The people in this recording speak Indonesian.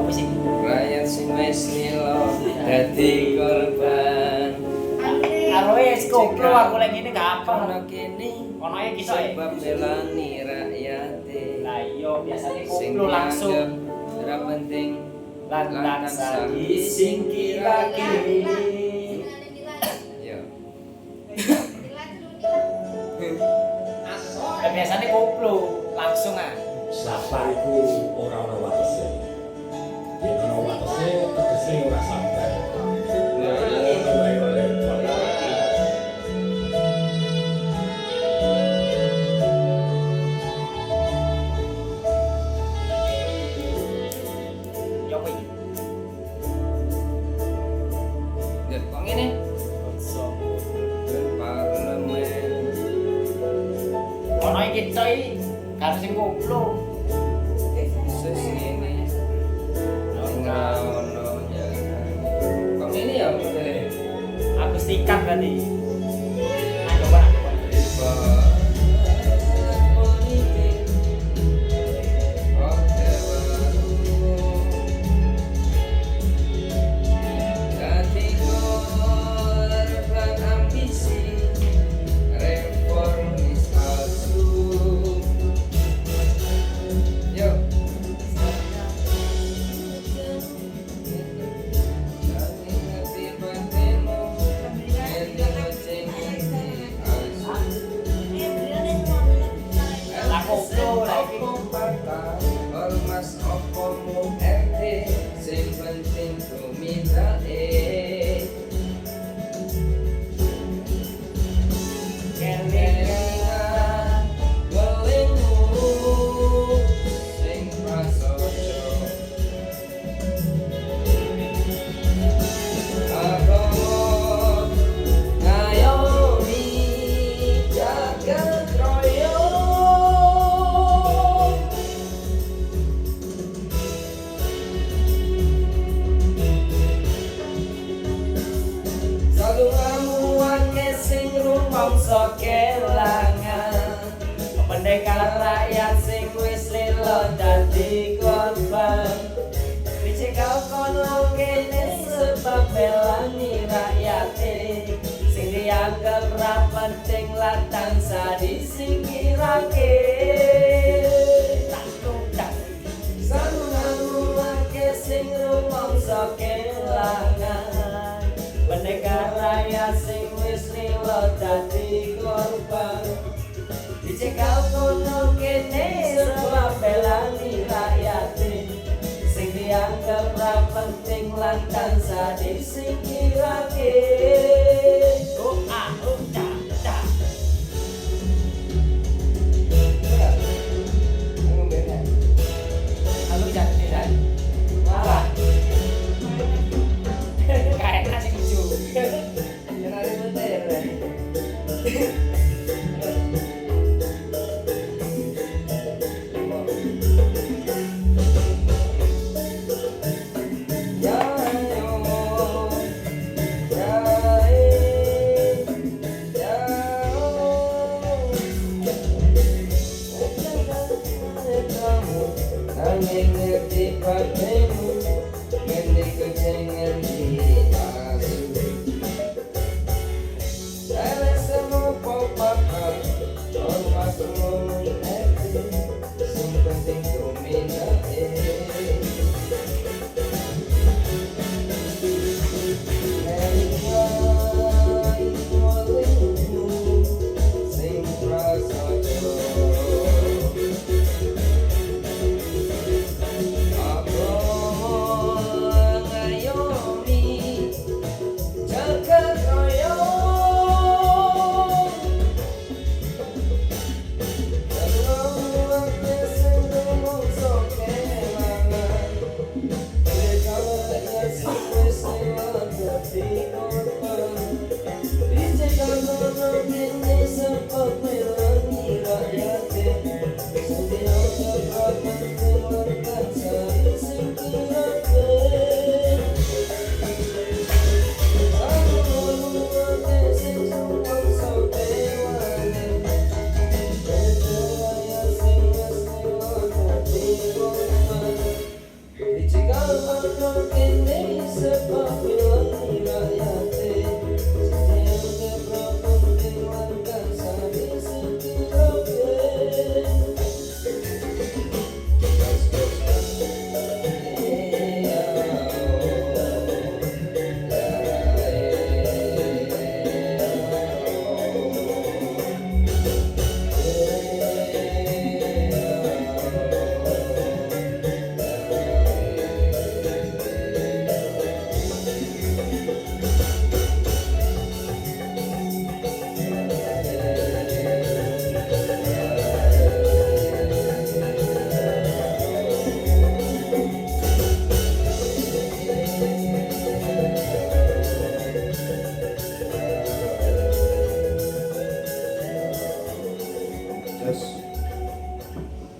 musik. Rakyat sing wis lilo dadi korban. Aroe koplo aku lagi ini gak apa. Ono kene Ono ya kita ya. sebab melani rakyate. Lah iya biasanya Sing koplo langsung dianggap ora penting lantan sadi singkirake. yo. Lah biasanya koplo langsung ah. Sabar iku ora ana watese. Yen ana watese tegese ora sabar. Yo kuwi. Ya kok ngene Konsum. parlemen. Ono iki coy. Kan sing koplo. Sus ngene. Ora ono ya. Kok ngene ya modele. Akustikan berarti. Nah, coba. Politik Oke baru Dadi korban ambisi Reformis palsu Yuk Jangan ngerti batinmu Ngerti ngeceng ngerti palsu Lah koplo lah iki. Ormas opomu RT sing penting tumindae kelingan welingmu sing prasaja agama ngayomi jagat raya Salungamuane sing rumangsa kelangan pendekar rakyat sing wis lilo dadi korban dicekal kono kene sebab belani rakyate sing dianggap ra penting lan tansah disingkirake tak tudak Salungamuane sing rumangsa kelangan pendekar rakyat sing wis lilo dadi korban dicekal kono kene sebab belani rakyate sing dianggap ra penting lan tansah disingkirake oh dah Halo jangan wah kayak nasi hijau yang ada bener ya yo ya Kalau kau kene sepak pion raya